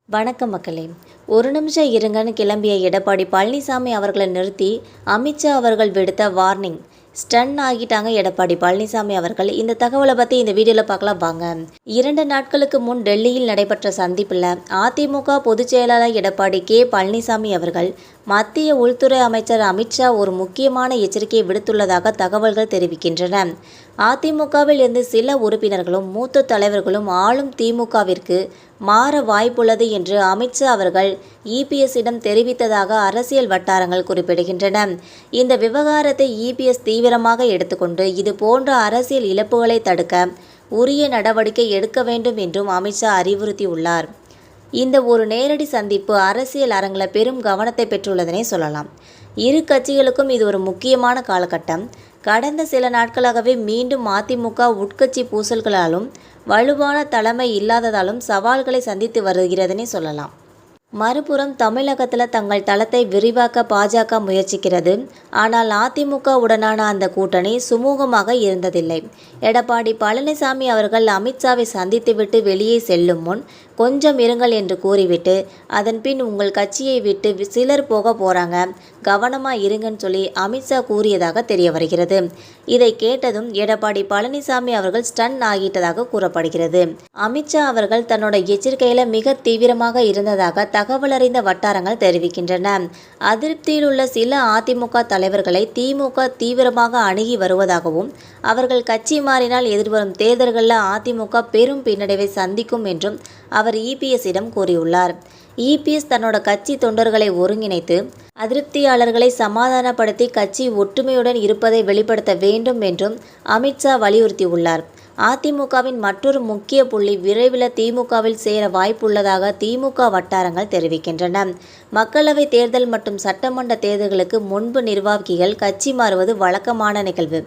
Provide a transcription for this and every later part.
வணக்கம் மக்களே. ஒரு நிமிஷம் இருங்கன்னு கிளம்பிய எடப்பாடி பழனிசாமி அவர்களை நிறுத்தி அமித்ஷா அவர்கள் விடுத்த வார்னிங். ஸ்டன் ஆகிட்டாங்க எடப்பாடி பழனிசாமி அவர்கள். இந்த தகவலை பற்றி இந்த வீடியோவில் பார்க்கலாம் வாங்க. 2 நாட்களுக்கு முன் டெல்லியில் நடைபெற்ற சந்திப்பில் அதிமுக பொதுச் செயலாளர் எடப்பாடி கே பழனிசாமி அவர்கள் மத்திய உள்துறை அமைச்சர் அமித்ஷா ஒரு முக்கியமான எச்சரிக்கையை விடுத்துள்ளதாக தகவல்கள் தெரிவிக்கின்றன. அதிமுகவில் இருந்து சில உறுப்பினர்களும் மூத்த தலைவர்களும் ஆளும் திமுகவிற்கு மாற வாய்ப்புள்ளது என்று அமித்ஷா அவர்கள் இபிஎஸ்ஸிடம் தெரிவித்ததாக அரசியல் வட்டாரங்கள் குறிப்பிடுகின்றன. இந்த விவகாரத்தை இபிஎஸ் தீவிரமாக எடுத்துக்கொண்டு இது போன்ற அரசியல் இழப்புகளை தடுக்க உரிய நடவடிக்கை எடுக்க வேண்டும் என்றும் அமித்ஷா அறிவுறுத்தியுள்ளார். இந்த ஒரு நேரடி சந்திப்பு அரசியல் அரங்கில் பெரும் கவனத்தை பெற்றுள்ளதனே சொல்லலாம். இரு கட்சிகளுக்கும் இது ஒரு முக்கியமான காலகட்டம். கடந்த சில நாட்களாகவே மீண்டும் அதிமுக உட்கட்சி பூசல்களாலும் வலுவான தலைமை இல்லாததாலும் சவால்களை சந்தித்து வருகிறதுனே சொல்லலாம். மறுபுறம் தமிழகத்தில் தங்கள் தளத்தை விரிவாக்க பாஜக முயற்சிக்கிறது. ஆனால் அதிமுக உடனான அந்த கூட்டணி சுமூகமாக இருந்ததில்லை. எடப்பாடி பழனிசாமி அவர்கள் அமித்ஷாவை சந்தித்துவிட்டு வெளியே செல்லும் முன் கொஞ்சம் இருங்கள் என்று கூறிவிட்டு அதன் பின் உங்கள் கட்சியை விட்டு சிலர் போக போகிறாங்க, கவனமாக இருங்கன்னு சொல்லி அமித்ஷா கூறியதாக தெரிய வருகிறது. இதை கேட்டதும் எடப்பாடி பழனிசாமி அவர்கள் ஸ்டன் ஆகிட்டதாக கூறப்படுகிறது. அமித்ஷா அவர்கள் தன்னோட எச்சரிக்கையில் மிக தீவிரமாக இருந்ததாக தகவலறிந்த வட்டாரங்கள் தெரிவிக்கின்றன. அதிருப்தியில் உள்ள சில அதிமுக தலைவர்களை திமுக தீவிரமாக அணுகி வருவதாகவும் அவர்கள் கட்சி மாறினால் எதிர்வரும் தேர்தல்களில் அதிமுக பெரும் பின்னடைவை சந்திக்கும் என்றும் அவர் இபிஎஸ்ஸிடம் கூறியுள்ளார். இபிஎஸ் தன்னோட கட்சி தொண்டர்களை ஒருங்கிணைத்து அதிருப்தியாளர்களை சமாதானப்படுத்தி கட்சி ஒற்றுமையுடன் இருப்பதை வெளிப்படுத்த வேண்டும் என்றும் அமித்ஷா வலியுறுத்தியுள்ளார். அதிமுகவின் மற்றொரு முக்கிய புள்ளி விரைவில் திமுகவில் சேர வாய்ப்புள்ளதாக திமுக வட்டாரங்கள் தெரிவிக்கின்றன. மக்களவை தேர்தல் மற்றும் சட்டமன்ற தேர்தல்களுக்கு முன்பு நிர்வாகிகள் கட்சி மாறுவது வழக்கமான நிகழ்வு.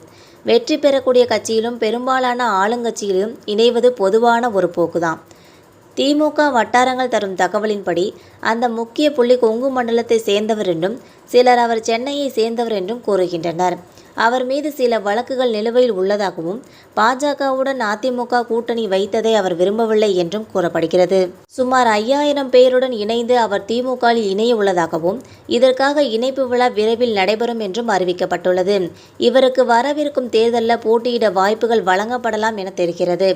வெற்றி பெறக்கூடிய கட்சியிலும் பெரும்பாலான ஆளுங்கட்சியிலும் இணைவது பொதுவான ஒரு போக்குதான். திமுக வட்டாரங்கள் தரும் தகவலின்படி அந்த முக்கிய புள்ளி கொங்கு மண்டலத்தை சேர்ந்தவர் என்றும் சிலர் அவர் சென்னையை சேர்ந்தவர் என்றும் கூறுகின்றனர். அவர் மீது சில வழக்குகள் நிலுவையில் உள்ளதாகவும் பாஜகவுடன் அதிமுக கூட்டணி வைத்ததை அவர் விரும்பவில்லை என்றும் கூறப்படுகிறது. சுமார் 5000 பேருடன் இணைந்து அவர் திமுகவில் இணைய உள்ளதாகவும் இதற்காக இணைப்பு விழா விரைவில் நடைபெறும் என்றும் அறிவிக்கப்பட்டுள்ளது. இவருக்கு வரவிருக்கும் தேர்தலில் போட்டியிட வாய்ப்புகள் வழங்கப்படலாம் என தெரிகிறது.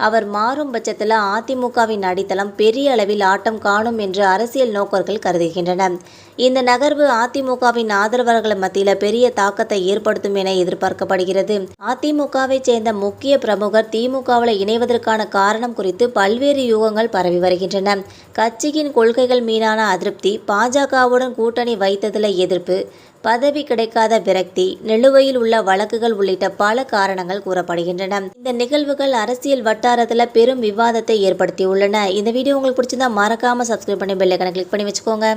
அவர் மாறும் பட்சத்தில் அதிமுகவின் அடித்தளம் பெரிய அளவில் ஆட்டம் காணும் என்று அரசியல் நோக்கர்கள் கருதுகின்றனர். இந்த நகர்வு அதிமுகவின் ஆதரவாளர்கள் மத்தியில் பெரிய தாக்கத்தை ஏற்படுத்தும் என எதிர்பார்க்கப்படுகிறது. அதிமுகவை சேர்ந்த முக்கிய பிரமுகர் திமுகவில் இணைவதற்கான காரணம் குறித்து பல்வேறு யூகங்கள் பரவி வருகின்றன. கட்சியின் கொள்கைகள் மீதான அதிருப்தி, பாஜகவுடன் கூட்டணி வைத்ததில் எதிர்ப்பு, பதவி கிடைக்காத விரக்தி, நிலுவையில் உள்ள வழக்குகள் உள்ளிட்ட பல காரணங்கள் கூறப்படுகின்றன. இந்த நிகழ்வுகள் அரசியல் வட்டாரத்தில் பெரும் விவாதத்தை ஏற்படுத்தியுள்ளன. இந்த வீடியோ உங்களுக்கு பிடிச்சிருந்தா மறக்காம சப்ஸ்கிரைப் பண்ணி பெல் ஐகானை கிளிக் பண்ணி வச்சுக்கோங்க.